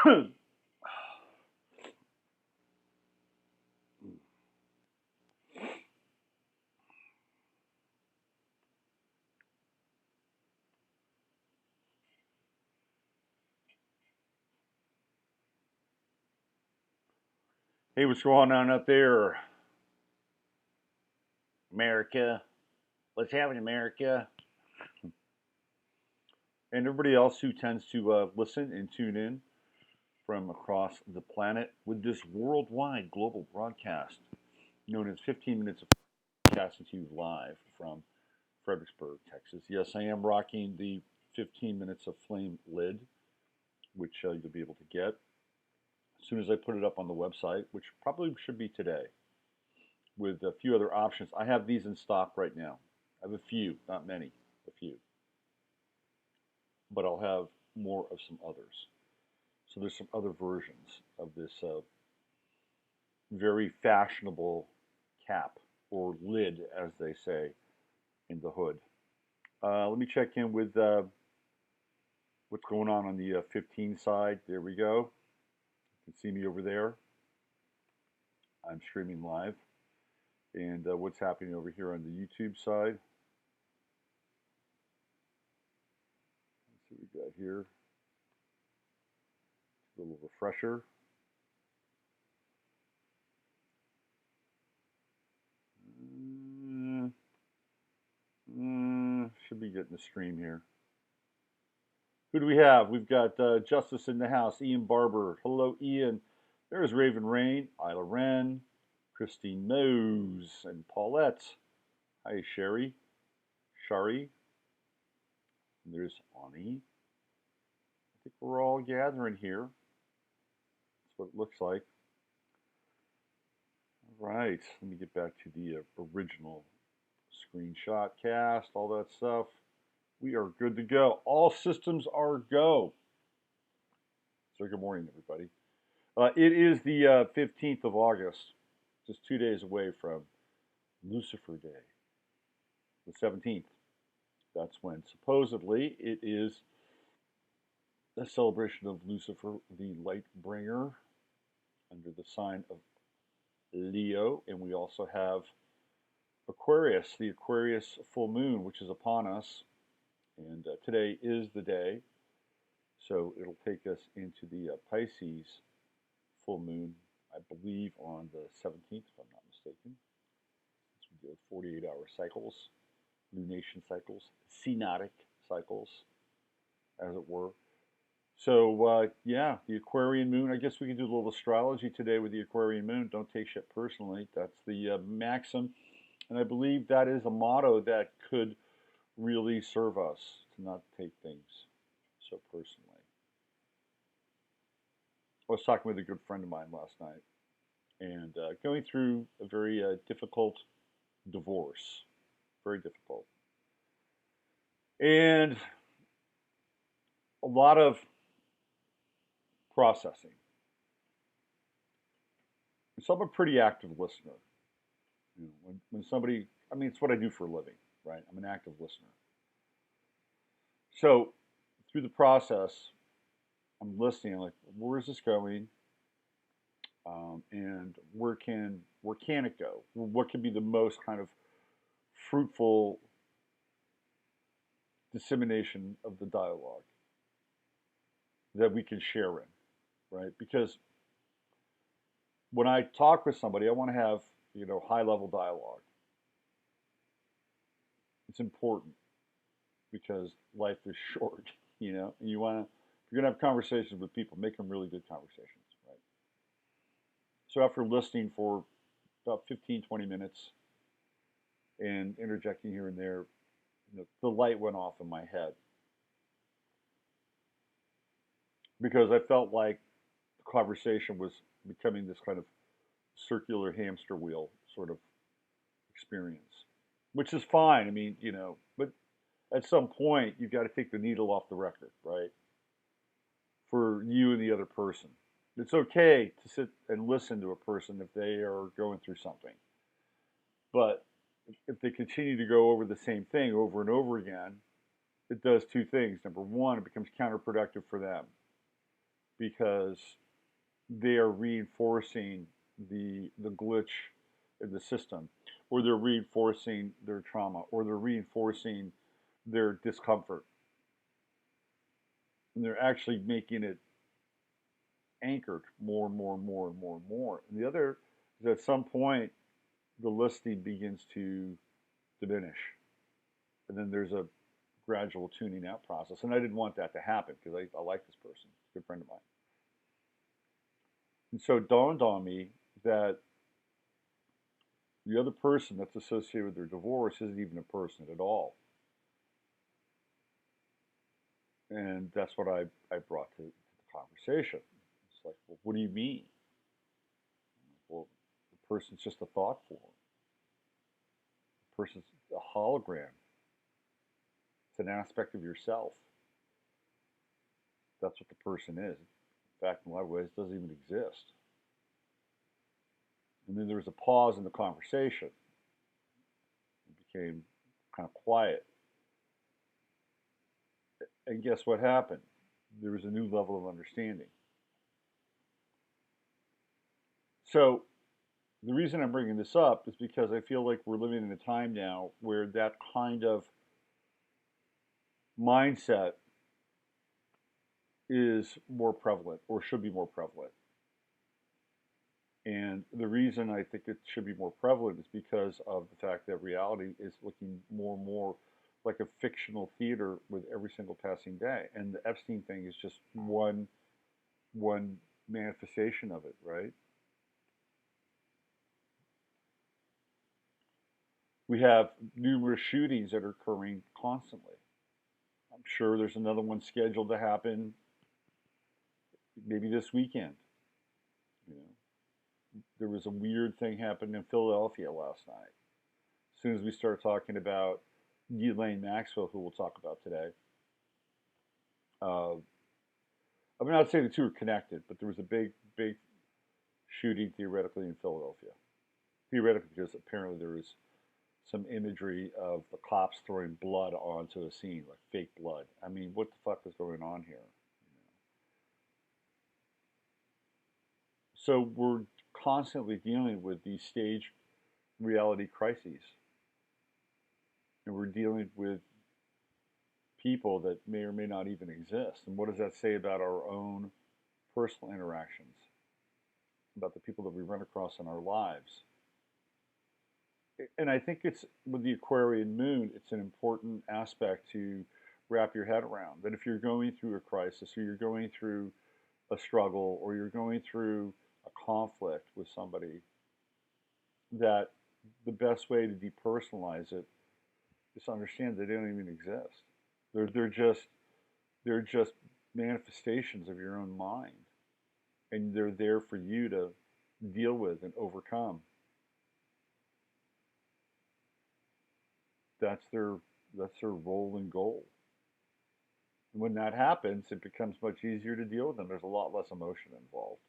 Hey, what's going on up there, America? What's happening, America? And everybody else who tends to listen and tune in from across the planet with this worldwide global broadcast known as 15 Minutes of Broadcasting to you live from Fredericksburg, Texas. Yes, I am rocking the 15 Minutes of Flame lid, which you'll be able to get as soon as I put it up on the website, which probably should be today, with a few other options. I have these in stock right now. I have a few, not many, a few. But I'll have more of some others. So there's some other versions of this very fashionable cap or lid, as they say in the hood. Let me check in with what's going on the 15 side. There we go. You can see me over there. I'm streaming live. And what's happening over here on the YouTube side. Let's see what we got here. A little refresher. Should be getting the stream here. Who do we have? We've got Justice in the house, Ian Barber. Hello, Ian. There's Raven Rain, Isla Wren, Christine Mose, and Paulette. Hi, Sherry. Shari. And there's Ani. I think we're all gathering here. That's what it looks like. All right, let me get back to the original screenshot cast, all that stuff. We are good to go. All systems are go. So good morning, everybody. It is the 15th of August, just 2 days away from Lucifer Day, the 17th. That's when supposedly it is a celebration of Lucifer, the light bringer, under the sign of Leo. And we also have Aquarius, the Aquarius full moon, which is upon us. And today is the day. So it'll take us into the Pisces full moon, I believe, on the 17th, if I'm not mistaken. Since we do 48-hour cycles, lunation cycles, synodic cycles, as it were. So, yeah, the Aquarian moon. I guess we can do a little astrology today with the Aquarian moon. Don't take shit personally. That's the maxim. And I believe that is a motto that could really serve us to not take things so personally. I was talking with a good friend of mine last night and going through a very difficult divorce. Very difficult. And a lot of processing. So I'm a pretty active listener. You know, when somebody, I mean, it's what I do for a living, right? I'm an active listener. So through the process, I'm listening, like, where is this going? And where can it go? What can be the most kind of fruitful dissemination of the dialogue that we can share in, right? Because when I talk with somebody, I want to have, high level dialogue. It's important because life is short, and you want to, if you're going to have conversations with people, make them really good conversations, right? So after listening for about 15, 20 minutes and interjecting here and there, the light went off in my head because I felt like the conversation was becoming this kind of circular hamster wheel sort of experience, which is fine. I mean, but at some point you've got to take the needle off the record, right? For you and the other person. It's okay to sit and listen to a person if they are going through something. But if they continue to go over the same thing over and over again, it does two things. Number one, it becomes counterproductive for them. because they are reinforcing the glitch in the system, or they're reinforcing their trauma, or they're reinforcing their discomfort, and they're actually making it anchored more and more and more and more and more. And the other is at some point the listing begins to diminish, and then there's a gradual tuning out process. And I didn't want that to happen because I like this person, a good friend of mine. And so it dawned on me that the other person that's associated with their divorce isn't even a person at all. And that's what I brought to the conversation. It's like, well, what do you mean? Well, the person's just a thought form. The person's a hologram. It's an aspect of yourself. That's what the person is. In fact, in a lot of ways, it doesn't even exist. And then there was a pause in the conversation. It became kind of quiet. And guess what happened? There was a new level of understanding. So the reason I'm bringing this up is because I feel like we're living in a time now where that kind of mindset is more prevalent, or should be more prevalent. And the reason I think it should be more prevalent is because of the fact that reality is looking more and more like a fictional theater with every single passing day. And the Epstein thing is just one manifestation of it, right? We have numerous shootings that are occurring constantly. I'm sure there's another one scheduled to happen maybe this weekend. You know, there was a weird thing happened in Philadelphia last night. As soon as we start talking about Ghislaine Maxwell, who we'll talk about today, I'm not saying the two are connected, but there was a big shooting theoretically in Philadelphia. Theoretically, because apparently there was some imagery of the cops throwing blood onto a scene, like fake blood. I mean, what the fuck is going on here? So we're constantly dealing with these stage reality crises. And we're dealing with people that may or may not even exist. And what does that say about our own personal interactions, about the people that we run across in our lives? And I think it's with the Aquarian moon, it's an important aspect to wrap your head around that if you're going through a crisis, or you're going through a struggle, or you're going through a conflict with somebody, that the best way to depersonalize it is to understand they don't even exist. They're just manifestations of your own mind, and they're there for you to deal with and overcome. That's their that's their role and goal. And when that happens, it becomes much easier to deal with them. There's a lot less emotion involved.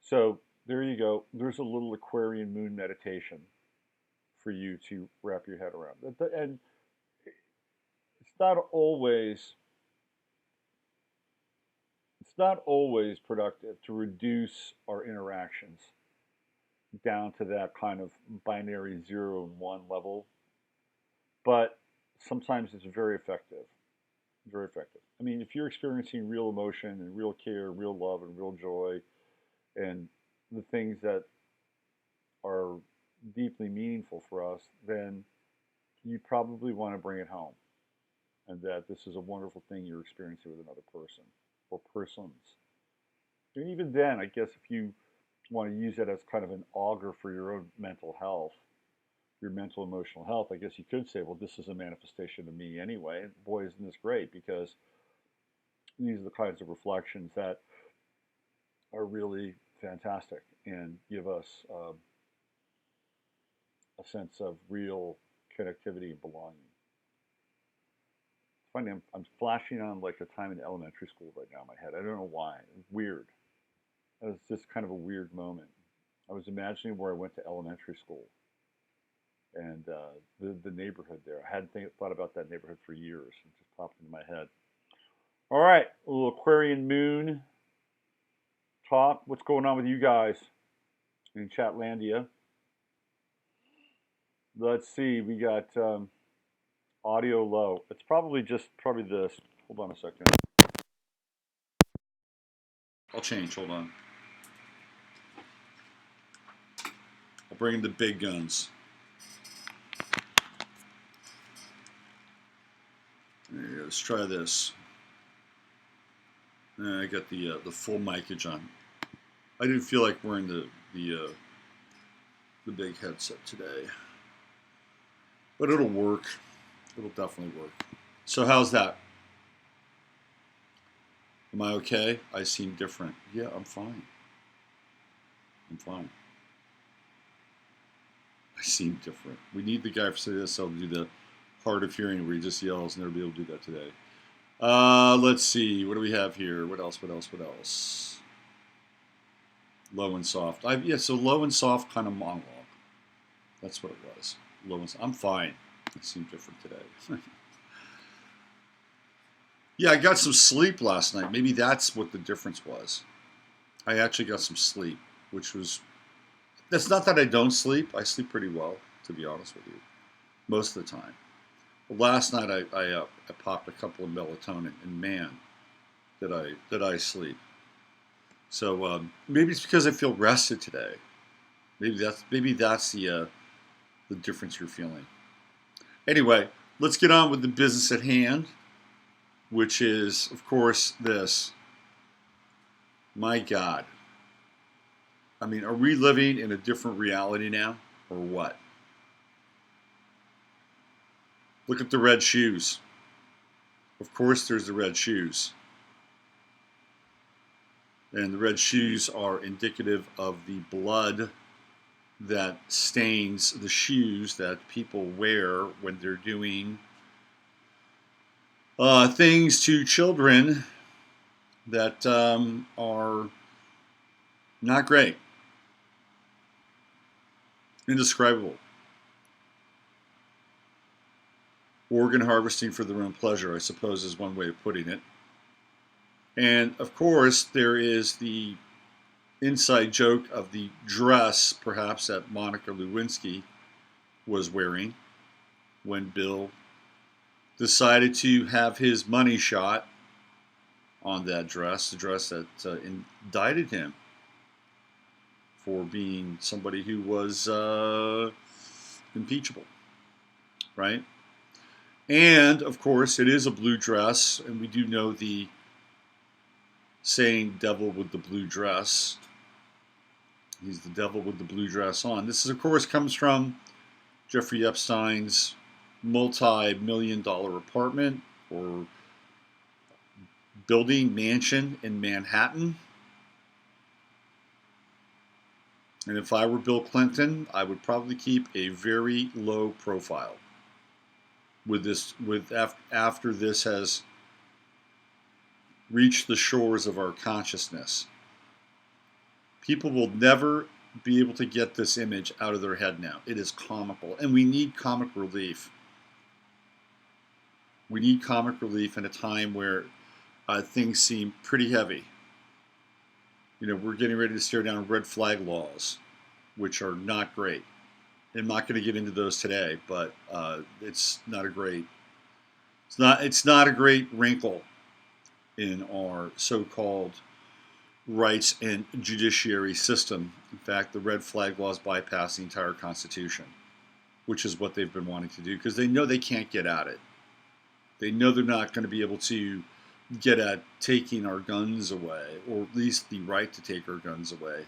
So there you go. There's a little Aquarian moon meditation for you to wrap your head around. And it's not always it's not always productive to reduce our interactions down to that kind of binary 0 and 1 level, but sometimes it's very effective. Very effective. I mean, if you're experiencing real emotion and real care, real love and real joy, and the things that are deeply meaningful for us, then you probably want to bring it home. And that this is a wonderful thing you're experiencing with another person or persons. And even then, I guess if you want to use that as kind of an augur for your own mental health, your mental emotional health, I guess you could say, well, this is a manifestation of me anyway. And boy, isn't this great, because these are the kinds of reflections that are really fantastic and give us a sense of real connectivity and belonging. It's funny, I'm flashing on like the time in elementary school right now in my head. I don't know why. It's weird. It was just kind of a weird moment. I was imagining where I went to elementary school and the neighborhood there. I hadn't thought about that neighborhood for years. It just popped into my head. All right, a little Aquarian moon talk. What's going on with you guys in Chatlandia? Let's see. We got audio low. It's probably this. Hold on a second. I'll change. Hold on. I'll bring in the big guns. There you go. Let's try this. I got the full micage on. I didn't feel like wearing the big headset today, but it'll work. It'll definitely work. So how's that? Am I okay? I seem different. Yeah, I'm fine. I'm fine. I seem different. We need the guy for CSL to do the hard of hearing where he just yells, and they'll be able to do that today. Let's see. What do we have here? What else? What else? What else? Low and soft. So low and soft kind of monologue. That's what it was. Low and soft. I'm fine. I seem different today. Yeah, I got some sleep last night. Maybe that's what the difference was. I actually got some sleep, which was... That's not that I don't sleep. I sleep pretty well, to be honest with you, most of the time. But last night I popped a couple of melatonin, and man, did I sleep. So maybe it's because I feel rested today. Maybe that's the difference you're feeling. Anyway, let's get on with the business at hand, which is, of course, this. My God. I mean, are we living in a different reality now, or what? Look at the red shoes. Of course, there's the red shoes. And the red shoes are indicative of the blood that stains the shoes that people wear when they're doing things to children that are not great. Indescribable. Organ harvesting for their own pleasure, I suppose, is one way of putting it. And, of course, there is the inside joke of the dress, perhaps, that Monica Lewinsky was wearing when Bill decided to have his money shot on that dress, the dress that indicted him for being somebody who was impeachable, right? And, of course, it is a blue dress, and we do know the saying, devil with the blue dress. He's the devil with the blue dress on. This, of course, comes from Jeffrey Epstein's multi-million-dollar apartment or building, mansion in Manhattan. And if I were Bill Clinton, I would probably keep a very low profile after this has reached the shores of our consciousness. People will never be able to get this image out of their head now. It is comical, and we need comic relief. We need comic relief in a time where things seem pretty heavy. You know, we're getting ready to stare down red flag laws, which are not great. I'm not going to get into those today, but it's not a great wrinkle in our so-called rights and judiciary system. In fact, the red flag laws bypass the entire Constitution, which is what they've been wanting to do because they know they can't get at it. They know they're not going to be able to get at taking our guns away, or at least the right to take our guns away.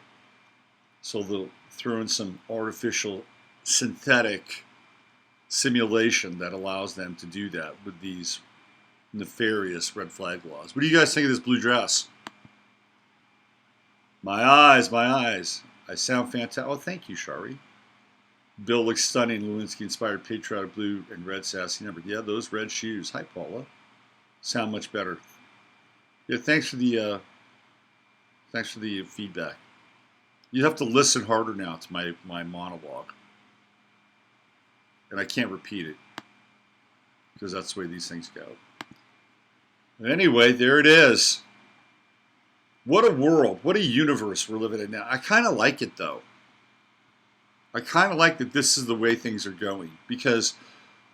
So they'll throw in some artificial synthetic simulation that allows them to do that with these nefarious red flag laws. What do you guys think of this blue dress? My eyes, my eyes. I sound fantastic. Oh, thank you, Shari. Bill looks stunning. Lewinsky-inspired patriotic blue and red sassy number. Yeah, those red shoes. Hi, Paula. Sound much better. Yeah, thanks for the feedback. You have to listen harder now to my monologue. And I can't repeat it because that's the way these things go. Anyway, there it is. What a world. What a universe we're living in now. I kind of like it, though. I kind of like that this is the way things are going because,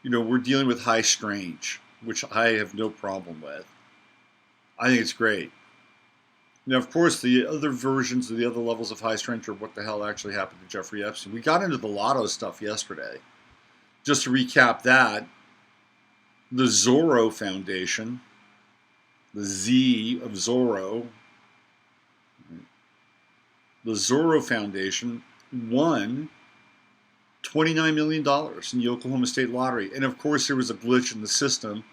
we're dealing with high strange, which I have no problem with. I think it's great. Now, of course, the other versions of the other levels of high strength are what the hell actually happened to Jeffrey Epstein. We got into the lotto stuff yesterday. Just to recap that, the Zorro Foundation, the Z of Zorro, the Zorro Foundation won $29 million in the Oklahoma State Lottery. And of course, there was a glitch in the system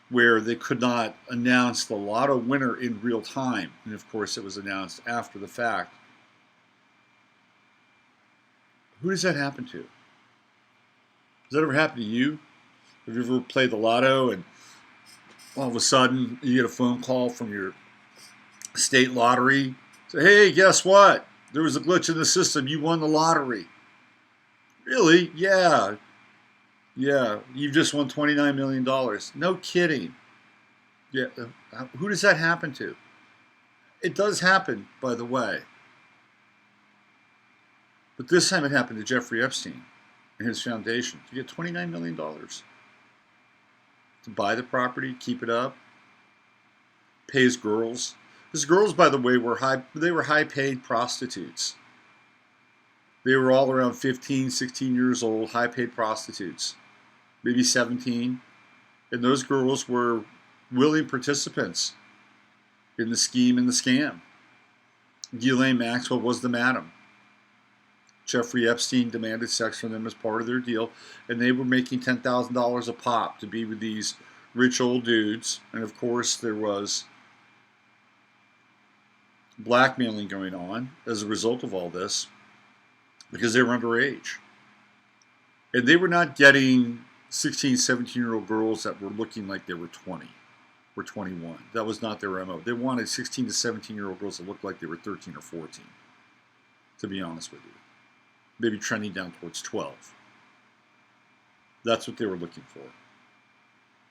where they could not announce the lotto winner in real time. And of course, it was announced after the fact. Who does that happen to? Does that ever happen to you? Have you ever played the lotto and all of a sudden you get a phone call from your state lottery? Say, hey, guess what? There was a glitch in the system. You won the lottery. Really? Yeah. Yeah, you've just won $29 million. No kidding. Yeah, who does that happen to? It does happen, by the way. But this time it happened to Jeffrey Epstein and his foundation. To get $29 million to buy the property, keep it up, pay his girls. His girls, by the way, were high-paid prostitutes. They were all around 15, 16 years old, high-paid prostitutes. Maybe 17, and those girls were willing participants in the scheme and the scam. Ghislaine Maxwell was the madam. Jeffrey Epstein demanded sex from them as part of their deal, and they were making $10,000 a pop to be with these rich old dudes. And of course, there was blackmailing going on as a result of all this because they were underage. And they were not getting 16, 17-year-old girls that were looking like they were 20 or 21. That was not their MO. They wanted 16 to 17-year-old girls that looked like they were 13 or 14, to be honest with you. Maybe trending down towards 12. That's what they were looking for.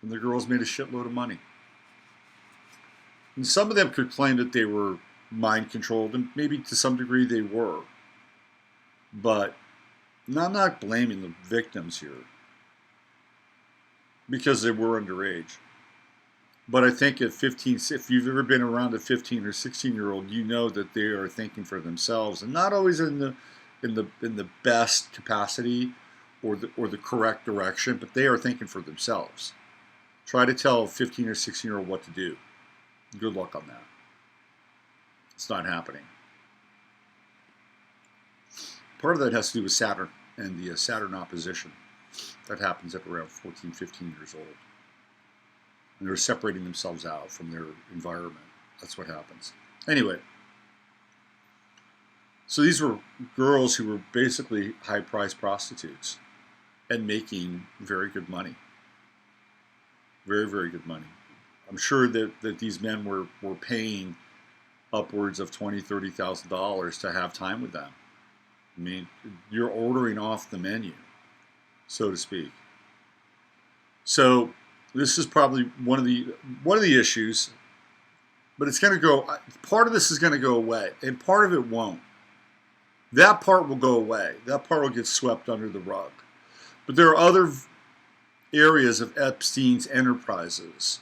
And the girls made a shitload of money. And some of them could claim that they were mind controlled, and maybe to some degree they were. But I'm not blaming the victims here, because they were underage. But I think at 15, if you've ever been around a 15 or 16-year-old, you know that they are thinking for themselves, and not always in the best capacity or the correct direction, but they are thinking for themselves. Try to tell a 15 or 16-year-old what to do. Good luck on that. It's not happening. Part of that has to do with Saturn and the Saturn opposition. That happens at around 14, 15 years old. And they're separating themselves out from their environment. That's what happens. Anyway, so these were girls who were basically high-priced prostitutes and making very good money. Very, very good money. I'm sure that these men were paying upwards of $20,000, $30,000 to have time with them. I mean, you're ordering off the menu, so to speak. So this is probably one of the issues, but it's going to go. Part of this is going to go away, and part of it won't. That part will go away. That part will get swept under the rug. But there are other areas of Epstein's enterprises.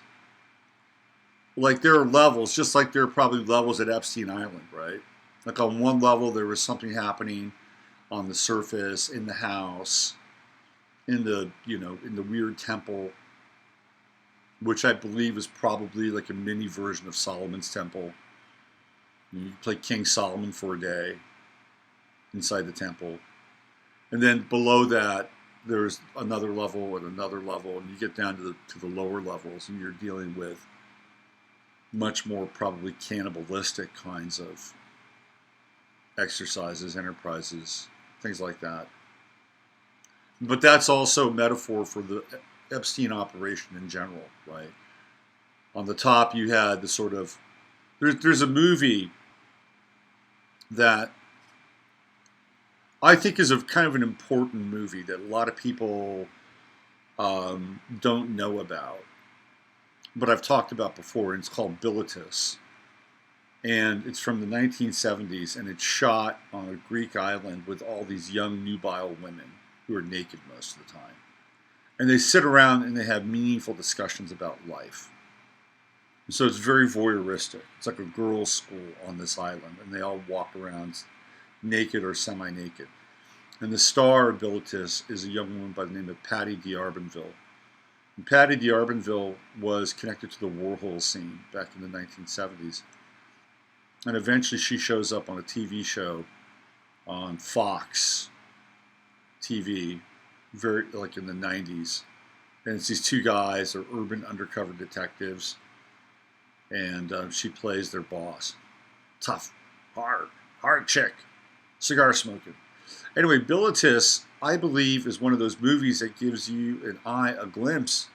Like there are levels, just like there are probably levels at Epstein Island, right? Like on one level, there was something happening on the surface, in the house, in the weird temple, which I believe is probably like a mini version of Solomon's temple. You play King Solomon for a day inside the temple. And then below that, there's another level and another level, and you get down to the lower levels, and you're dealing with much more probably cannibalistic kinds of exercises, enterprises, things like that. But that's also a metaphor for the Epstein operation in general, right? On the top, you had the sort of... There's a movie that I think is a kind of an important movie that a lot of people don't know about. but I've talked about before, and it's called Bilitis. And it's from the 1970s, and it's shot on a Greek island with all these young nubile women who are naked most of the time. And they sit around and they have meaningful discussions about life. And so it's very voyeuristic. It's like a girls' school on this island, and they all walk around naked or semi-naked. And the star of Bilitis is a young woman by the name of Patty D'Arbanville. And Patty D'Arbanville was connected to the Warhol scene back in the 1970s. And eventually she shows up on a TV show on Fox TV, very like in the 90s. And it's these two guys, they're urban undercover detectives. And she plays their boss. Tough, hard chick, cigar smoking. Anyway, Bilitis, I believe, is one of those movies that gives you and I a glimpse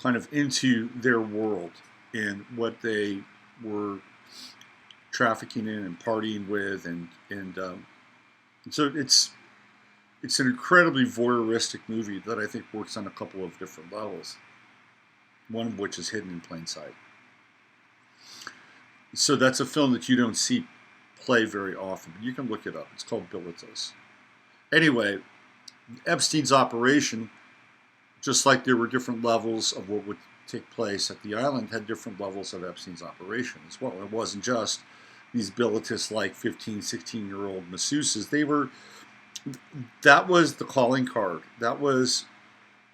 kind of into their world and what they were trafficking in and partying with, and so it's an incredibly voyeuristic movie that I think works on a couple of different levels, one of which is hidden in plain sight. So that's a film that you don't see play very often, but you can look it up. It's called Bilitis. Anyway, Epstein's operation, just like there were different levels of what would take place at the island, had different levels of Epstein's operation as well. It wasn't just these Bilitis-like 15, 16-year-old masseuses. That was the calling card. That was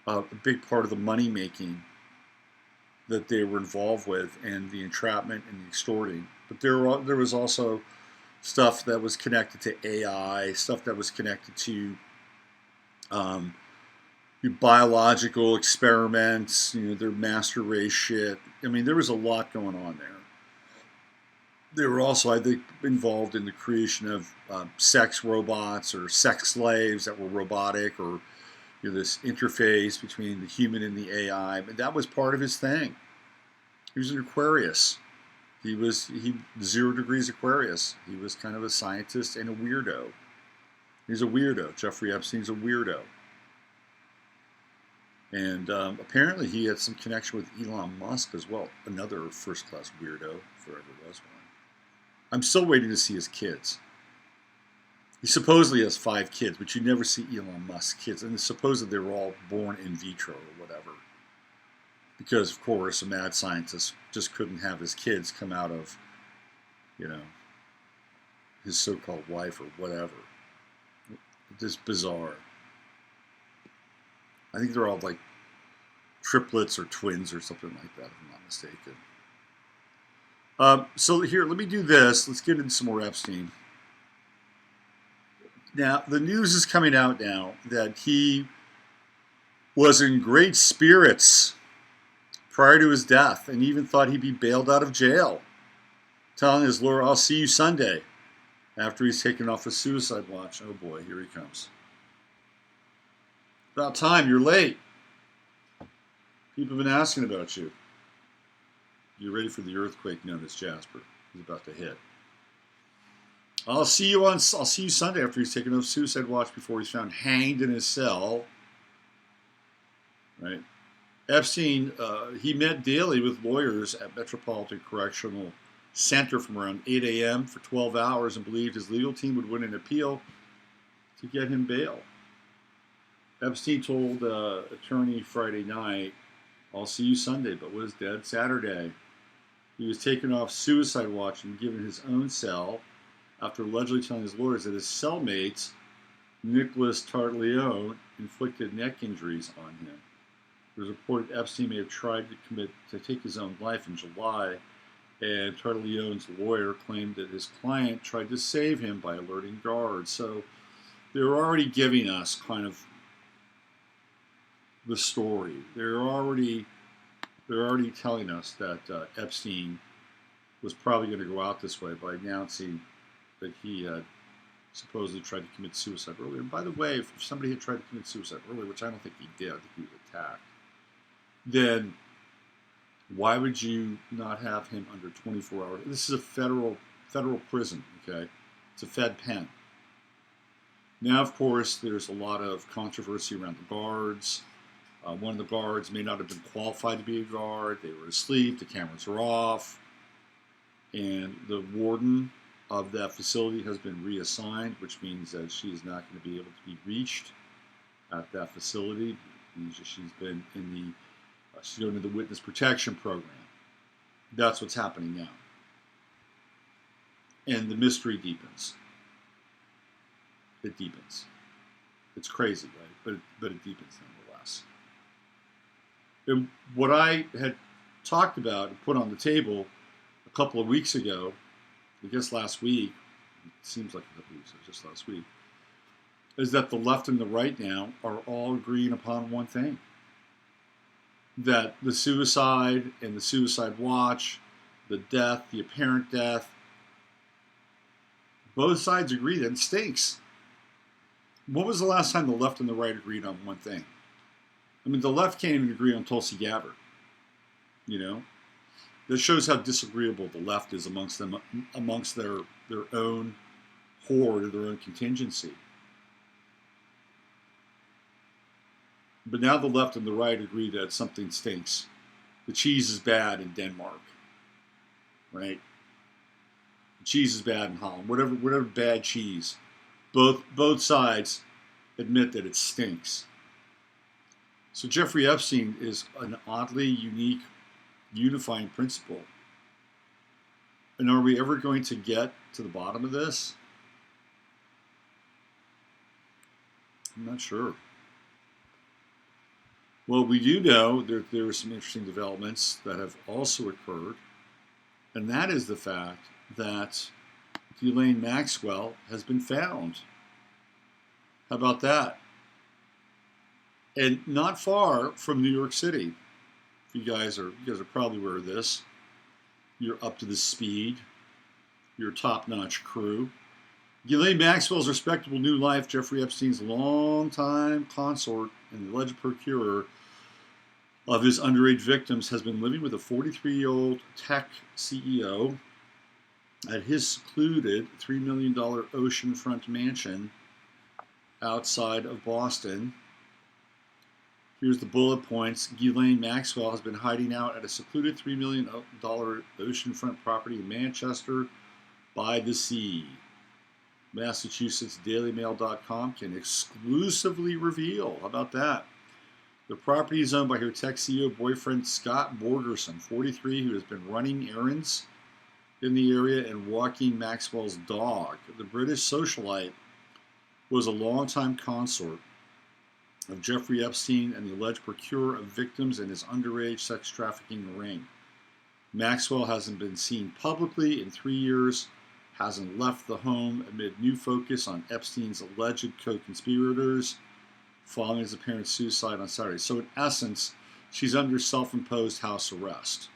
a big part of the money-making that they were involved with, and the entrapment and the extorting. But there was also stuff that was connected to AI, stuff that was connected to biological experiments, their master race shit. I mean, there was a lot going on there. They were also, I think, involved in the creation of sex robots or sex slaves that were robotic, or this interface between the human and the AI. But that was part of his thing. He was an Aquarius. He 0 degrees Aquarius. He was kind of a scientist and a weirdo. He's a weirdo. Jeffrey Epstein's a weirdo. And apparently he had some connection with Elon Musk as well. Another first-class weirdo, if there ever was one. I'm still waiting to see his kids. He supposedly has 5 kids, but you never see Elon Musk's kids. And supposedly they were all born in vitro or whatever. Because, of course, a mad scientist just couldn't have his kids come out of, his so-called wife or whatever. Just bizarre. I think they're all like triplets or twins or something like that, if I'm not mistaken. So here, let me do this. Let's get into some more Epstein. Now, the news is coming out now that he was in great spirits prior to his death, and even thought he'd be bailed out of jail, telling his lawyer, "I'll see you Sunday," after he's taken off a suicide watch. Oh boy, here he comes. About time, you're late. People have been asking about you. You're ready for the earthquake known as Jasper. He's about to hit. I'll see you Sunday after he's taken off suicide watch before he's found hanged in his cell. Right? Epstein, he met daily with lawyers at Metropolitan Correctional Center from around 8 a.m. for 12 hours and believed his legal team would win an appeal to get him bail. Epstein told attorney Friday night, "I'll see you Sunday," but was dead Saturday. He was taken off suicide watch and given his own cell after allegedly telling his lawyers that his cellmates, Nicholas Tartleone, inflicted neck injuries on him. It was reported Epstein may have tried to take his own life in July, and Tartleone's lawyer claimed that his client tried to save him by alerting guards. So they're already giving us kind of the story. They're already telling us that Epstein was probably going to go out this way by announcing that he had supposedly tried to commit suicide earlier. And by the way, if somebody had tried to commit suicide earlier, which I don't think he did, I think he was attacked, then why would you not have him under 24 hours? This is a federal prison, okay? It's a Fed pen. Now, of course, there's a lot of controversy around the guards. One of the guards may not have been qualified to be a guard. They were asleep. The cameras were off. And the warden of that facility has been reassigned, which means that she is not going to be able to be reached at that facility. She's been in the she's going to the witness protection program. That's what's happening now. And the mystery deepens. It deepens. It's crazy, right? But it deepens nonetheless. And what I had talked about and put on the table a couple of weeks ago, I guess last week, it seems like a couple of weeks ago, just last week, is that the left and the right now are all agreeing upon one thing. That the suicide and the suicide watch, the death, the apparent death, both sides agree that it stinks. When was the last time the left and the right agreed on one thing? I mean, the left can't even agree on Tulsi Gabbard. You know? That shows how disagreeable the left is amongst them, amongst their own horde or their own contingency. But now the left and the right agree that something stinks. The cheese is bad in Denmark, right? The cheese is bad in Holland. Whatever bad cheese. Both sides admit that it stinks. So Jeffrey Epstein is an oddly unique, unifying principle. And are we ever going to get to the bottom of this? I'm not sure. Well, we do know there are some interesting developments that have also occurred, and that is the fact that Ghislaine Maxwell has been found. How about that? And not far from New York City. You guys are probably aware of this. You're up to the speed. You're a top-notch crew. Ghislaine Maxwell's respectable new life, Jeffrey Epstein's longtime consort and the alleged procurer of his underage victims, has been living with a 43-year-old tech CEO at his secluded $3 million oceanfront mansion outside of Boston. Here's the bullet points. Ghislaine Maxwell has been hiding out at a secluded $3 million oceanfront property in Manchester by the sea. MassachusettsDailyMail.com can exclusively reveal. How about that? The property is owned by her tech CEO boyfriend Scott Borgerson, 43, who has been running errands in the area and walking Maxwell's dog. The British socialite was a longtime consort of Jeffrey Epstein and the alleged procurer of victims in his underage sex trafficking ring. Maxwell hasn't been seen publicly in 3 years, hasn't left the home amid new focus on Epstein's alleged co-conspirators following his apparent suicide on Saturday. So in essence, she's under self-imposed house arrest.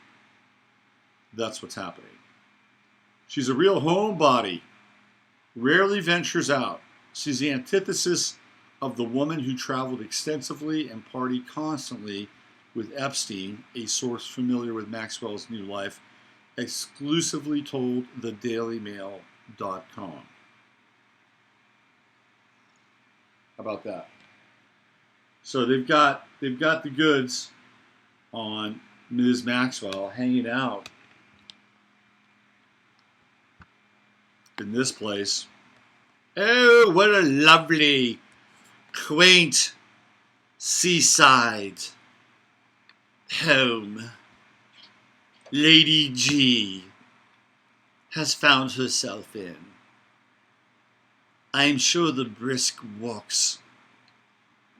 That's what's happening. She's a real homebody, rarely ventures out. She's the antithesis of the woman who traveled extensively and partied constantly with Epstein, a source familiar with Maxwell's new life, exclusively told thedailymail.com. How about that? So they've got the goods on Ms. Maxwell hanging out in this place. Oh, what a lovely, quaint seaside home Lady G has found herself in. I am sure the brisk walks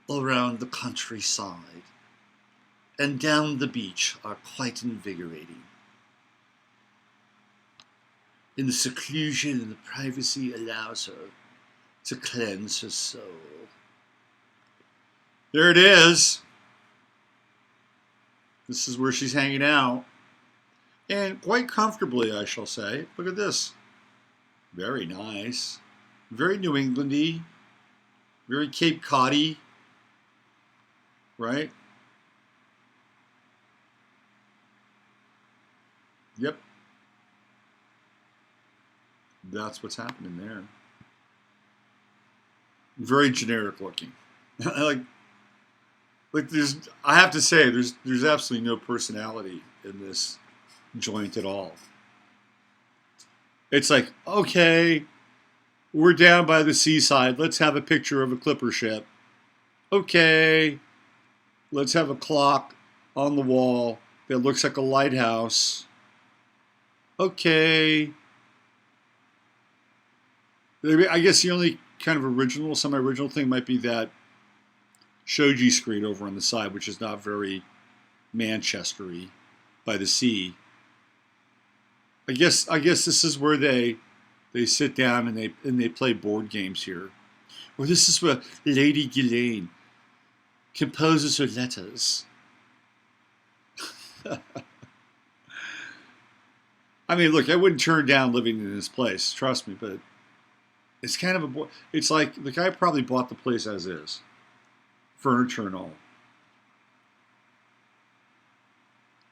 around the countryside and down the beach are quite invigorating. In the seclusion and the privacy allows her to cleanse her soul. There it is. This is where she's hanging out. And quite comfortably, I shall say. Look at this. Very nice. Very New Englandy. Very Cape Cod-y. Right? Yep. That's what's happening there. Very generic looking. like like I have to say, there's absolutely no personality in this joint at all. It's like, okay, we're down by the seaside. Let's have a picture of a clipper ship. Okay, let's have a clock on the wall that looks like a lighthouse. Okay. I guess the only kind of original, semi-original thing might be that shoji screen over on the side, which is not very Manchestery by the sea. I guess this is where they sit down and they play board games here. Or this is where Lady Ghislaine composes her letters. I mean, look, I wouldn't turn down living in this place, trust me, but it's kind of it's like the guy probably bought the place as is, furniture and all.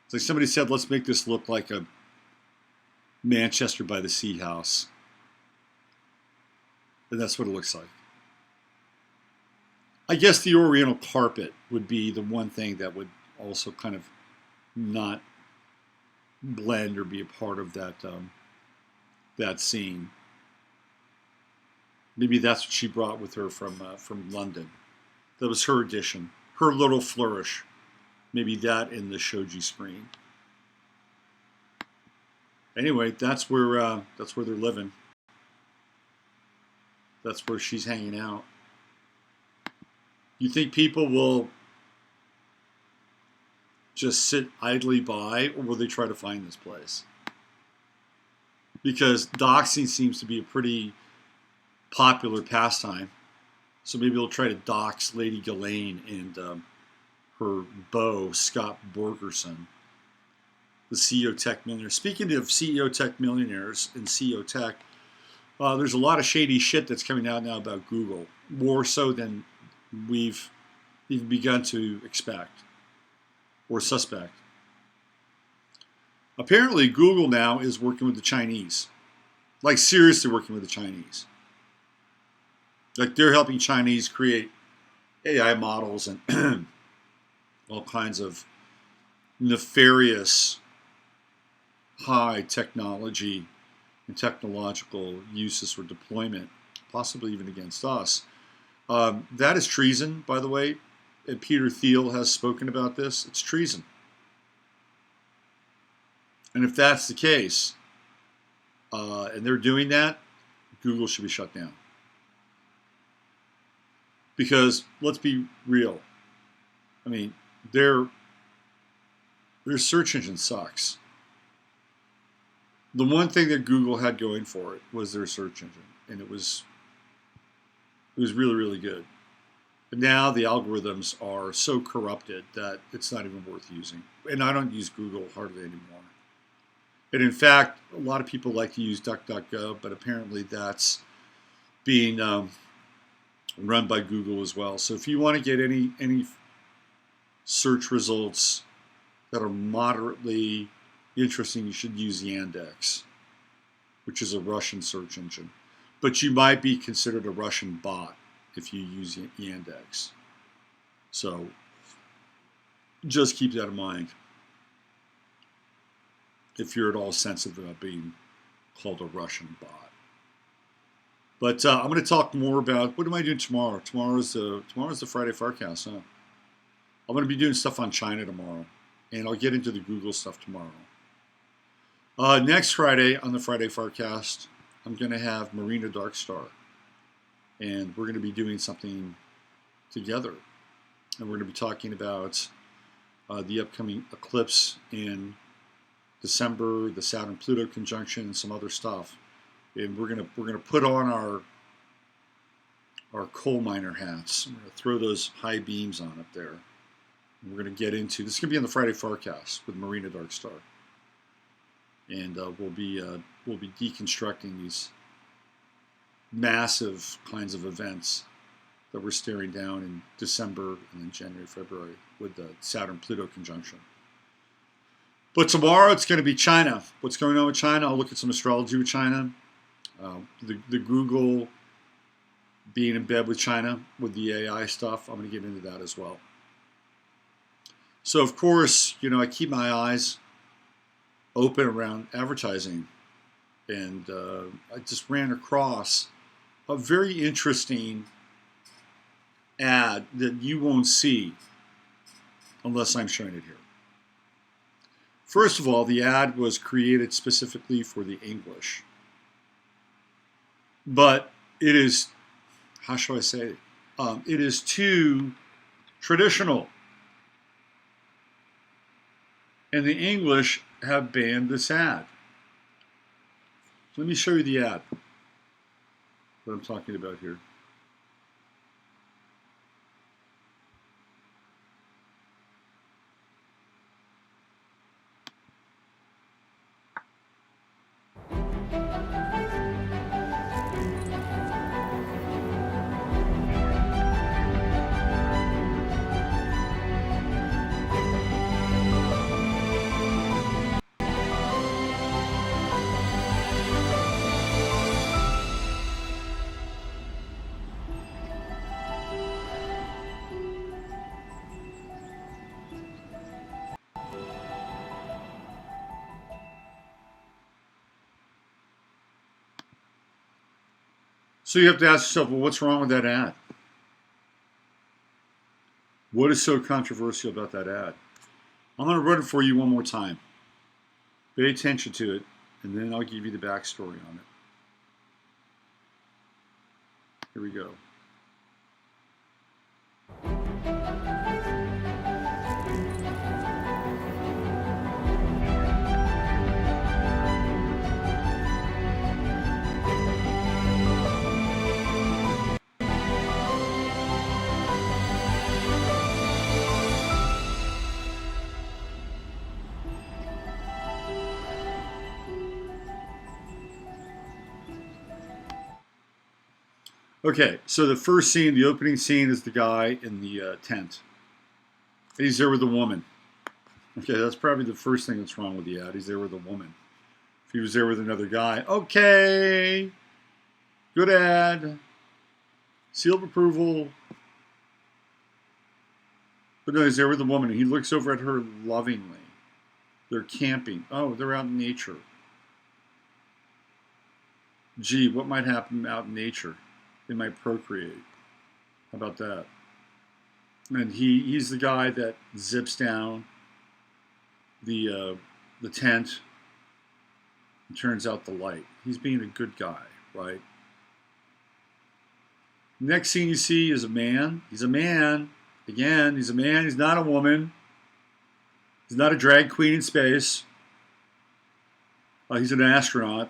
It's like somebody said, let's make this look like a Manchester by the Sea house. And that's what it looks like. I guess the Oriental carpet would be the one thing that would also kind of not blend or be a part of that scene. Maybe that's what she brought with her from London. That was her addition, her little flourish. Maybe that in the shoji screen. Anyway, that's where they're living. That's where she's hanging out. You think people will just sit idly by, or will they try to find this place? Because doxing seems to be a pretty popular pastime. So maybe they'll try to dox Lady Ghislaine and her beau, Scott Borgerson, the CEO tech millionaire. Speaking of CEO tech millionaires and CEO tech, there's a lot of shady shit that's coming out now about Google, more so than we've even begun to expect or suspect. Apparently, Google now is working with the Chinese, like seriously working with the Chinese. Like they're helping Chinese create AI models and all kinds of nefarious high technology and technological uses or deployment, possibly even against us. That is treason, by the way, and Peter Thiel has spoken about this. It's treason. And if that's the case, and they're doing that, Google should be shut down. Because let's be real. I mean, their search engine sucks. The one thing that Google had going for it was their search engine, and it was really, really good. But now the algorithms are so corrupted that it's not even worth using. And I don't use Google hardly anymore. And in fact, a lot of people like to use DuckDuckGo, but apparently that's being run by Google as well. So if you want to get any search results that are moderately interesting, you should use Yandex, which is a Russian search engine. But you might be considered a Russian bot if you use Yandex. So just keep that in mind if you're at all sensitive about being called a Russian bot. But I'm going to talk more about what am I doing tomorrow. Tomorrow's the Friday Forecast. Huh? I'm going to be doing stuff on China tomorrow, and I'll get into the Google stuff tomorrow. Next Friday on the Friday Forecast, I'm going to have Marina Darkstar, and we're going to be doing something together, and we're going to be talking about the upcoming eclipse in December, the Saturn-Pluto conjunction, and some other stuff. And we're gonna put on our coal miner hats. We're gonna throw those high beams on up there. And we're gonna get into this. Is gonna be on the Friday Forecast with Marina Darkstar, and we'll be deconstructing these massive kinds of events that we're staring down in December and then January, February with the Saturn-Pluto conjunction. But tomorrow it's going to be China. What's going on with China? I'll look at some astrology with China. The Google being in bed with China with the AI stuff. I'm going to get into that as well. So of course, I keep my eyes open around advertising, and I just ran across a very interesting ad that you won't see unless I'm showing it here. First of all, the ad was created specifically for the English, but it is, how shall I say it? It is too traditional. And the English have banned this ad. Let me show you the ad that I'm talking about here. So you have to ask yourself, well, what's wrong with that ad? What is so controversial about that ad? I'm going to run it for you one more time. Pay attention to it, and then I'll give you the backstory on it. Here we go. Okay, so the first scene, the opening scene, is the guy in the tent. He's there with a woman. Okay, that's probably the first thing that's wrong with the ad. He's there with a woman. If he was there with another guy, okay, good ad, seal of approval. But no, he's there with a woman, and he looks over at her lovingly. They're camping. Oh, they're out in nature. Gee, what might happen out in nature? They might procreate. How about that? And he's the guy that zips down the tent and turns out the light. He's being a good guy, right? Next scene you see is a man. He's a man. Again, he's a man. He's not a woman. He's not a drag queen in space. He's an astronaut.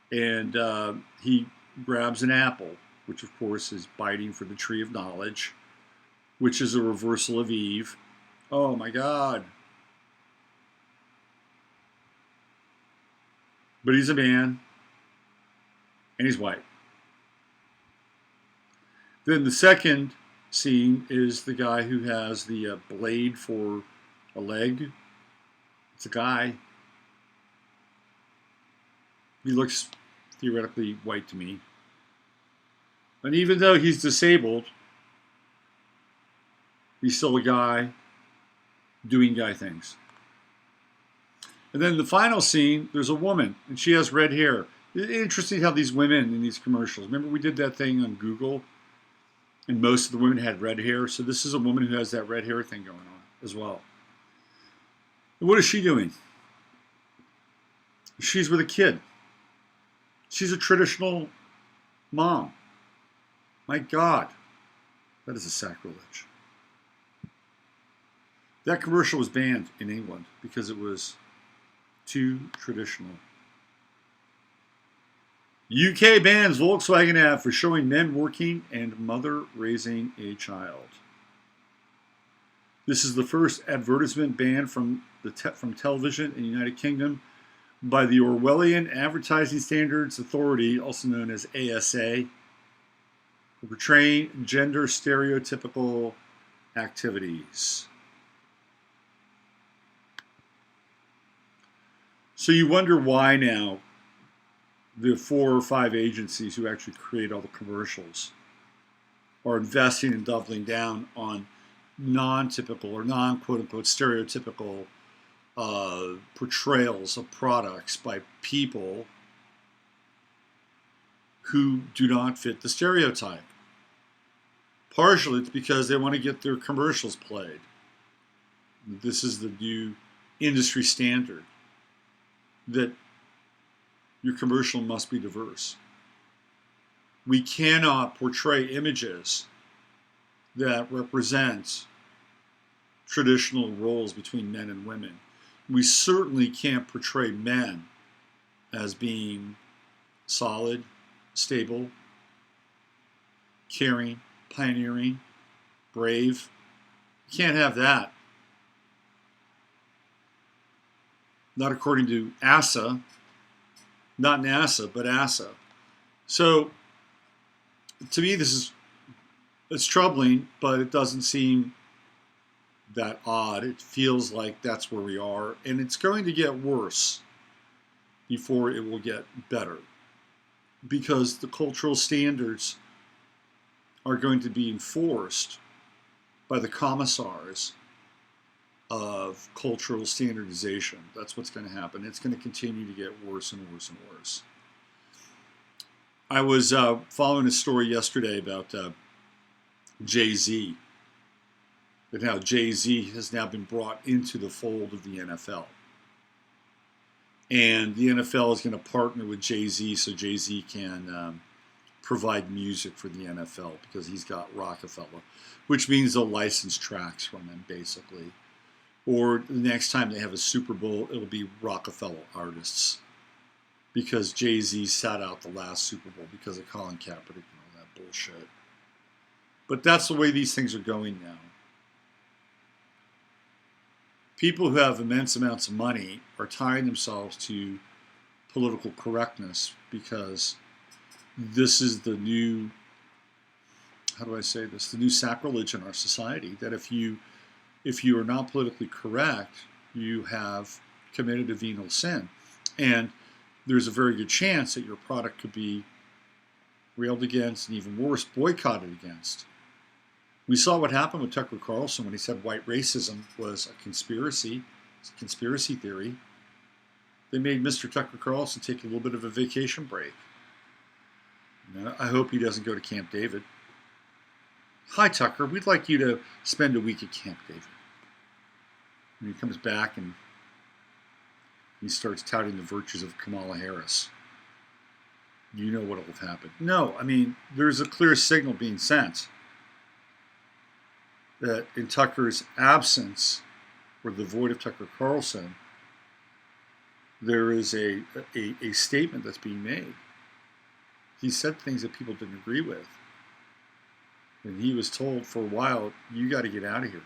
And he grabs an apple, which of course is biting for the tree of knowledge, which is a reversal of Eve. Oh my God. But he's a man, and he's white. Then the second scene is the guy who has the blade for a leg. It's a guy. He looks theoretically white to me. And even though he's disabled, he's still a guy doing guy things. And then the final scene, there's a woman, and she has red hair. It's interesting how these women in these commercials, remember we did that thing on Google, and most of the women had red hair. So this is a woman who has that red hair thing going on as well. And what is she doing? She's with a kid. She's a traditional mom. My God, that is a sacrilege. That commercial was banned in England because it was too traditional. UK bans Volkswagen ad for showing men working and mother raising a child. This is the first advertisement banned from television in the United Kingdom by the Orwellian Advertising Standards Authority, also known as ASA, for portraying gender stereotypical activities. So you wonder why now the 4 or 5 agencies who actually create all the commercials are investing and doubling down on non-typical or non-quote-unquote stereotypical portrayals of products by people who do not fit the stereotype. Partially it's because they want to get their commercials played. This is the new industry standard, that your commercial must be diverse. We cannot portray images that represent traditional roles between men and women. We certainly can't portray men as being solid, stable, caring, pioneering, brave. You can't have that. Not according to ASA, not NASA, but ASA. So, to me, it's troubling, but it doesn't seem that odd. It feels like that's where we are, and it's going to get worse before it will get better, because the cultural standards are going to be enforced by the commissars of cultural standardization. That's what's going to happen. It's going to continue to get worse and worse and worse. I was following a story yesterday about Jay-Z, and how Jay-Z has now been brought into the fold of the NFL. And the NFL is going to partner with Jay-Z so Jay-Z can provide music for the NFL, because he's got Rockefeller, which means they'll license tracks from him, basically. Or the next time they have a Super Bowl, it'll be Rockefeller artists, because Jay-Z sat out the last Super Bowl because of Colin Kaepernick and all that bullshit. But that's the way these things are going now. People who have immense amounts of money are tying themselves to political correctness, because this is the new, how do I say this, the new sacrilege in our society, that if you are not politically correct, you have committed a venial sin. And there's a very good chance that your product could be railed against, and even worse, boycotted against. We saw what happened with Tucker Carlson when he said white racism was a conspiracy. It's a conspiracy theory. They made Mr. Tucker Carlson take a little bit of a vacation break. I hope he doesn't go to Camp David. Hi, Tucker. We'd like you to spend a week at Camp David. And he comes back and he starts touting the virtues of Kamala Harris. You know what will have happened. No, I mean, there's a clear signal being sent that in Tucker's absence, or the void of Tucker Carlson, there is a statement that's being made. He said things that people didn't agree with. And he was told for a while, you got to get out of here,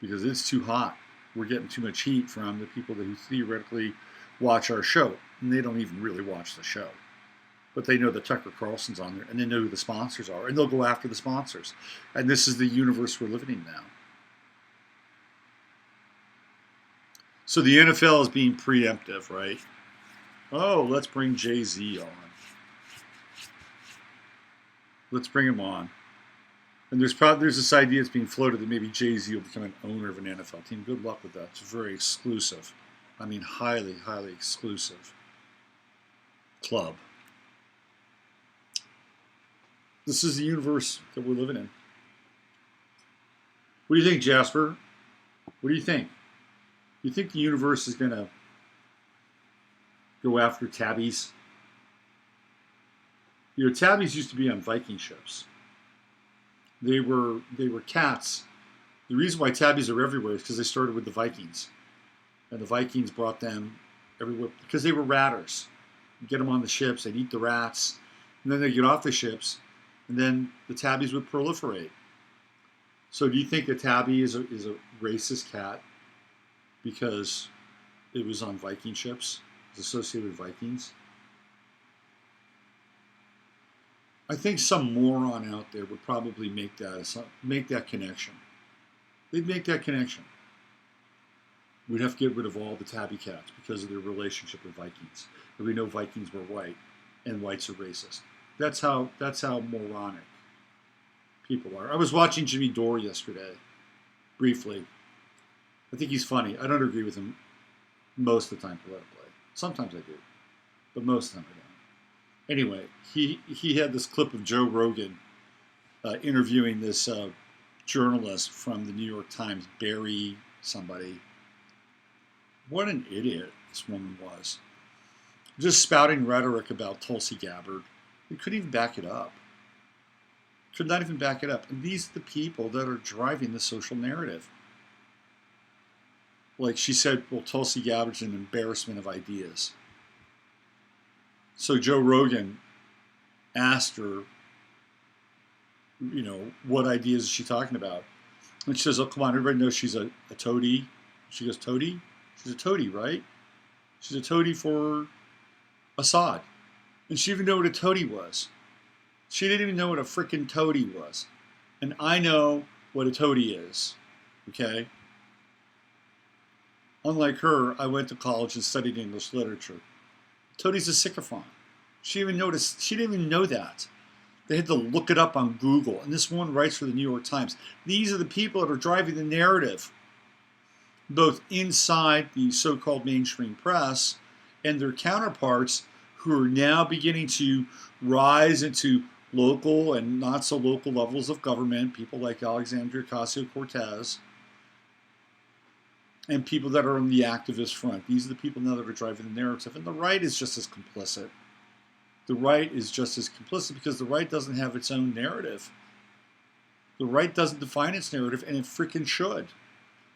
because it's too hot. We're getting too much heat from the people who theoretically watch our show. And they don't even really watch the show. But they know that Tucker Carlson's on there, and they know who the sponsors are, and they'll go after the sponsors. And this is the universe we're living in now. So the NFL is being preemptive, right? Oh, let's bring Jay-Z on. Let's bring him on. And there's this idea that's being floated that maybe Jay-Z will become an owner of an NFL team. Good luck with that. It's very exclusive. I mean, highly, highly exclusive club. This is the universe that we're living in. What do you think, Jasper? What do you think? You think the universe is going to go after tabbies? You know, tabbies used to be on Viking ships. They were cats. The reason why tabbies are everywhere is because they started with the Vikings. And the Vikings brought them everywhere because they were ratters. You get them on the ships, they'd eat the rats, and then they'd get off the ships, and then the tabbies would proliferate. So do you think a tabby is a racist cat because it was on Viking ships, it's associated with Vikings? I think some moron out there would probably make that connection. They'd make that connection. We'd have to get rid of all the tabby cats because of their relationship with Vikings. And we know Vikings were white, and whites are racist. That's how moronic People are. I was watching Jimmy Dore yesterday, briefly. I think he's funny. I don't agree with him most of the time politically. Sometimes I do, but most of the time I don't. Anyway, he had this clip of Joe Rogan interviewing this journalist from the New York Times, Barry somebody. What an idiot this woman was. Just spouting rhetoric about Tulsi Gabbard. He couldn't even back it up. Could not even back it up. And these are the people that are driving the social narrative. Like she said, well, Tulsi Gabbard's an embarrassment of ideas. So Joe Rogan asked her, what ideas is she talking about? And she says, oh, come on, everybody knows she's a toady. She goes, toady? She's a toady, right? She's a toady for Assad. And she didn't even know what a toady was. She didn't even know what a freaking toady was. And I know what a toady is, okay? Unlike her, I went to college and studied English literature. Toady's a sycophant. She didn't even know that. They had to look it up on Google. And this one writes for the New York Times. These are the people that are driving the narrative, both inside the so-called mainstream press and their counterparts who are now beginning to rise into local and not so local levels of government, people like Alexandria Ocasio-Cortez, and people that are on the activist front. These are the people now that are driving the narrative. And the right is just as complicit. The right is just as complicit because the right doesn't have its own narrative. The right doesn't define its narrative, and it freaking should.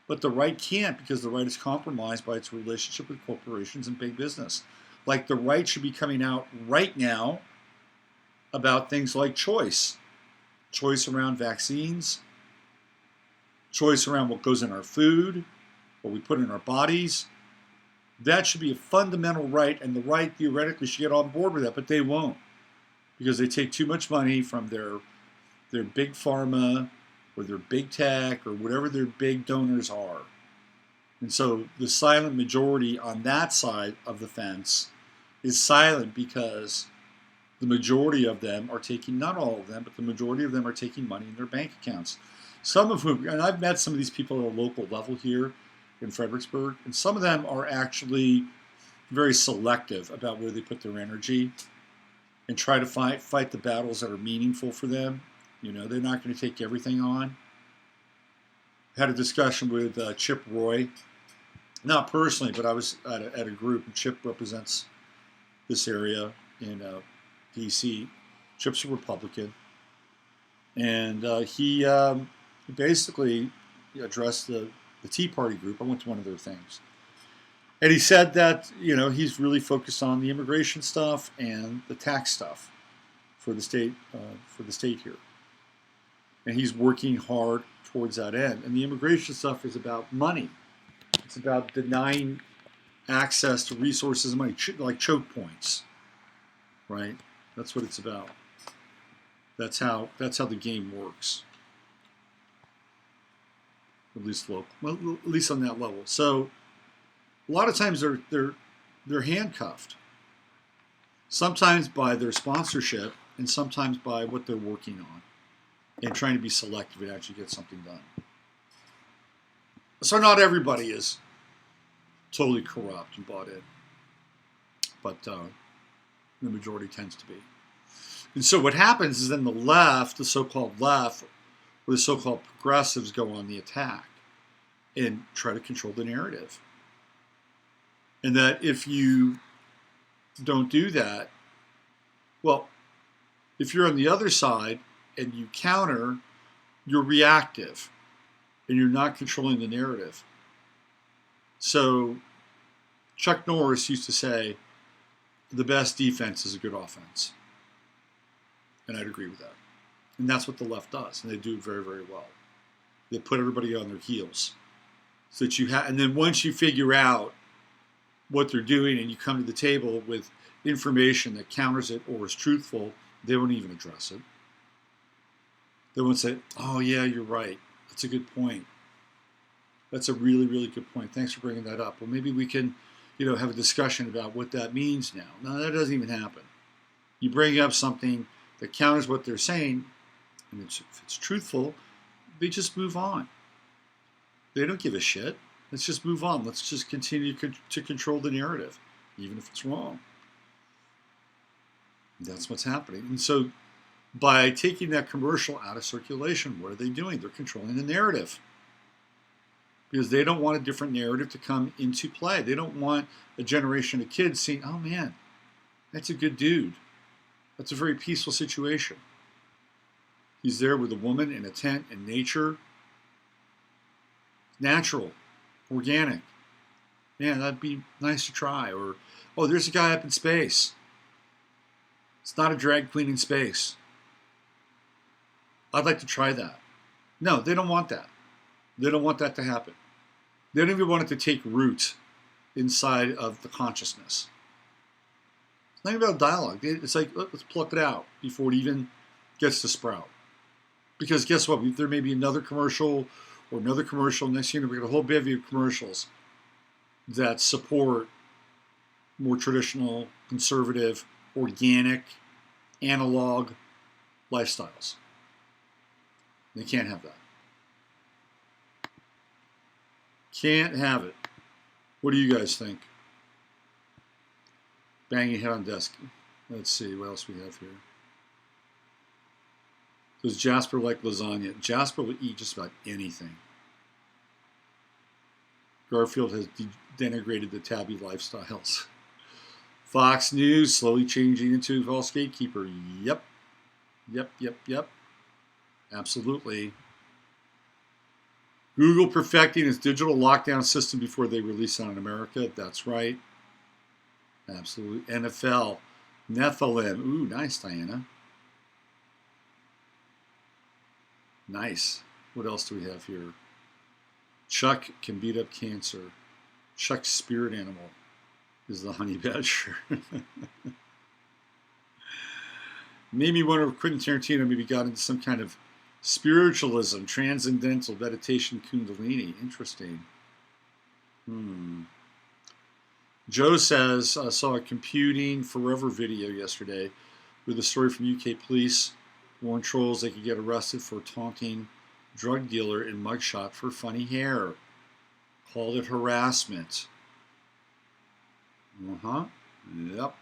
But the right can't because the right is compromised by its relationship with corporations and big business. Like the right should be coming out right now about things like choice. Choice around vaccines. Choice around what goes in our food, what we put in our bodies. That should be a fundamental right, and the right theoretically should get on board with that, but they won't because they take too much money from their big pharma or their big tech or whatever their big donors are. And so the silent majority on that side of the fence is silent because the majority of them are taking, not all of them, but the majority of them are taking money in their bank accounts. Some of whom, and I've met some of these people at a local level here in Fredericksburg, and some of them are actually very selective about where they put their energy and try to fight the battles that are meaningful for them. They're not going to take everything on. I had a discussion with Chip Roy, not personally, but I was at a group, and Chip represents this area in D.C. Chip's a Republican, and he basically addressed the Tea Party group. I went to one of their things, and he said that he's really focused on the immigration stuff and the tax stuff for the state here, and he's working hard towards that end. And the immigration stuff is about money. It's about denying access to resources and money, like choke points, right? That's what it's about. That's how the game works. At least local, well, at least on that level. So a lot of times they're handcuffed. Sometimes by their sponsorship, and sometimes by what they're working on, and trying to be selective and actually get something done. So not everybody is totally corrupt and bought in, but the majority tends to be. And so what happens is then the left, the so-called left, or the so-called progressives go on the attack and try to control the narrative. And that if you don't do that, well, if you're on the other side and you counter, you're reactive and you're not controlling the narrative. So Chuck Norris used to say, the best defense is a good offense. And I'd agree with that. And that's what the left does, and they do it very, very well. They put everybody on their heels, so that and then once you figure out what they're doing, and you come to the table with information that counters it or is truthful, they won't even address it. They won't say, "Oh yeah, you're right. That's a good point. That's a really, really good point. Thanks for bringing that up. Well, maybe we can, have a discussion about what that means now." No, that doesn't even happen. You bring up something that counters what they're saying, and if it's truthful, they just move on. They don't give a shit. Let's just move on. Let's just continue to control the narrative, even if it's wrong. That's what's happening. And so by taking that commercial out of circulation, what are they doing? They're controlling the narrative. Because they don't want a different narrative to come into play. They don't want a generation of kids saying, oh man, that's a good dude. That's a very peaceful situation. He's there with a woman in a tent in nature. Natural, organic. Yeah, that'd be nice to try. Or, oh, there's a guy up in space. It's not a drag queen in space. I'd like to try that. No, they don't want that. They don't want that to happen. They don't even want it to take root inside of the consciousness. It's not about dialogue. It's like, let's pluck it out before it even gets to sprout. Because guess what? There may be another commercial or another commercial. Next year, we got a whole bevy of commercials that support more traditional, conservative, organic, analog lifestyles. They can't have that. Can't have it. What do you guys think? Bang your head on desk. Let's see what else we have here. Does Jasper like lasagna? Jasper will eat just about anything. Garfield has denigrated the tabby lifestyles. Fox News slowly changing into a false gatekeeper. Yep. Absolutely. Google perfecting its digital lockdown system before they release it on America. That's right. Absolutely. NFL. Nephilim. Ooh, nice, Diana. Nice. What else do we have here? Chuck can beat up cancer. Chuck's spirit animal is the honey badger. Made me wonder if Quentin Tarantino maybe got into some kind of spiritualism, transcendental meditation, kundalini. Interesting. Joe says, I saw a Computing Forever video yesterday with a story from UK police warn trolls they could get arrested for taunting drug dealer in mugshot for funny hair. Called it harassment. Yep.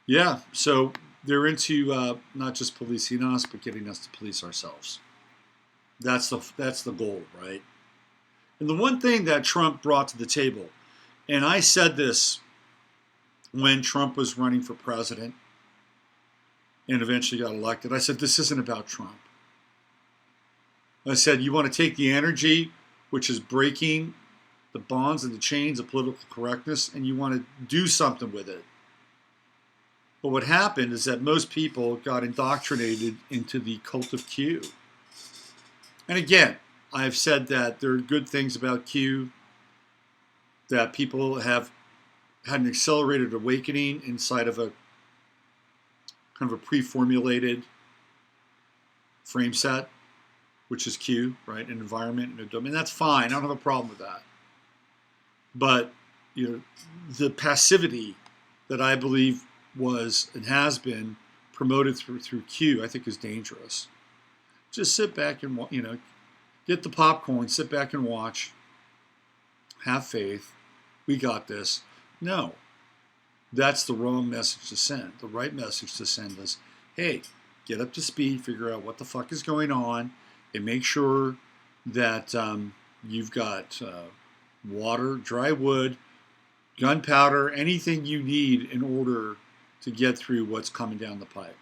Yeah, so they're into not just policing us, but getting us to police ourselves. That's the goal, right? And the one thing that Trump brought to the table, and I said this when Trump was running for president and eventually got elected, I said, this isn't about Trump. I said, you want to take the energy, which is breaking the bonds and the chains of political correctness, and you want to do something with it. But what happened is that most people got indoctrinated into the cult of Q. And again, I've said that there are good things about Q, that people have had an accelerated awakening inside of a kind of a pre-formulated frame set, which is Q, right? An environment and a domain. That's fine. I don't have a problem with that. But the passivity that I believe was and has been promoted through Q, I think is dangerous. Just sit back and get the popcorn, sit back and watch. Have faith. We got this. No. That's the wrong message to send. The right message to send is, hey, get up to speed, figure out what the fuck is going on, and make sure that you've got water, dry wood, gunpowder, anything you need in order to get through what's coming down the pipe.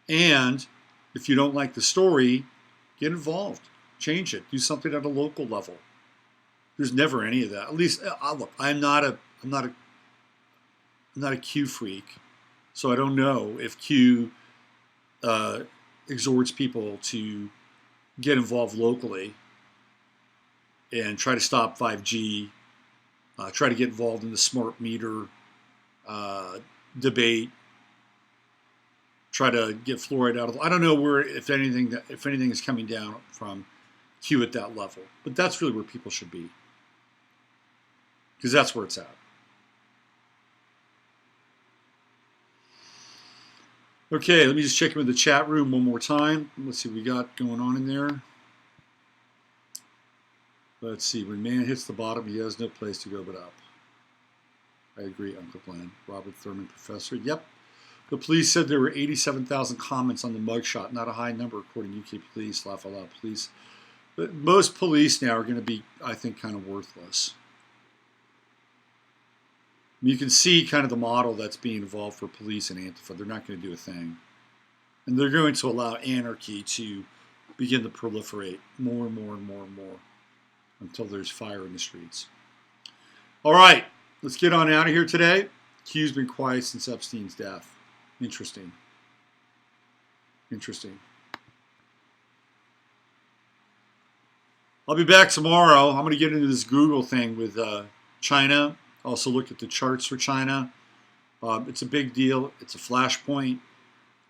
And if you don't like the story, get involved. Change it. Do something at a local level. There's never any of that. At least, look, I'm not a Q freak, so I don't know if Q exhorts people to get involved locally and try to stop 5G, try to get involved in the smart meter debate, try to get fluoride out of. I don't know where, if anything is coming down from Q at that level, but that's really where people should be, because that's where it's at. Okay, let me just check in with the chat room one more time. Let's see what we got going on in there. Let's see. When man hits the bottom, he has no place to go but up. I agree, Uncle Glenn. Robert Thurman, professor. Yep. The police said there were 87,000 comments on the mugshot. Not a high number, according to UK police. Laugh out loud, police. But most police now are going to be, I think, kind of worthless. You can see kind of the model that's being evolved for police and Antifa. They're not going to do a thing. And they're going to allow anarchy to begin to proliferate more and more and more and more until there's fire in the streets. All right, let's get on out of here today. Q's been quiet since Epstein's death. Interesting. Interesting. I'll be back tomorrow. I'm going to get into this Google thing with China. Also look at the charts for China. It's a big deal. It's a flashpoint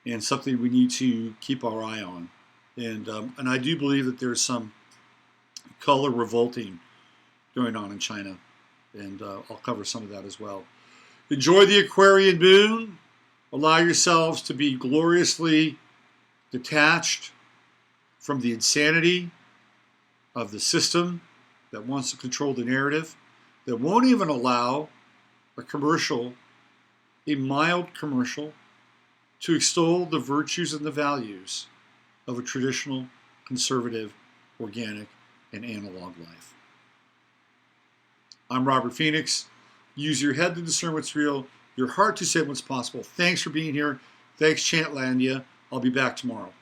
and something we need to keep our eye on. And I do believe that there's some color revolting going on in China. And I'll cover some of that as well. Enjoy the Aquarian moon. Allow yourselves to be gloriously detached from the insanity of the system that wants to control the narrative, that won't even allow a commercial, a mild commercial, to extol the virtues and the values of a traditional, conservative, organic, and analog life. I'm Robert Phoenix. Use your head to discern what's real, your heart to say what's possible. Thanks for being here. Thanks, Chantlandia. I'll be back tomorrow.